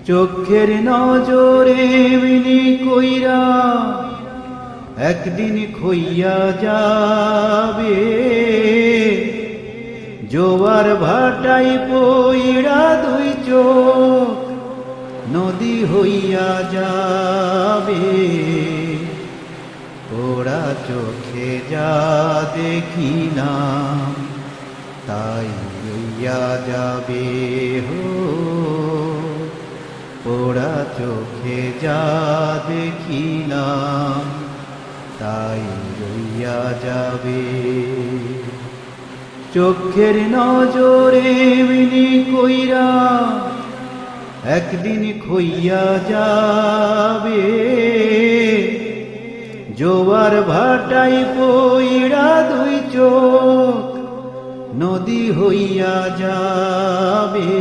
চোখের নজরে বিনি কইরা একদিন খইয়া যাবে, জোয়ার ভাটাই পইড়া দুই চোখ নদী হইয়া যাবে। ওরা চোখে যা দেখি না তাই হইয়া যাবে হো, ওরা চোখে যা দেখি না তাই রইয়া যাবে। চোখের নজরে বিনি কইরা একদিন খইয়া যাবে, জোয়ার ভাটাই পইড়া দুই চোখ নদী হইয়া যাবে।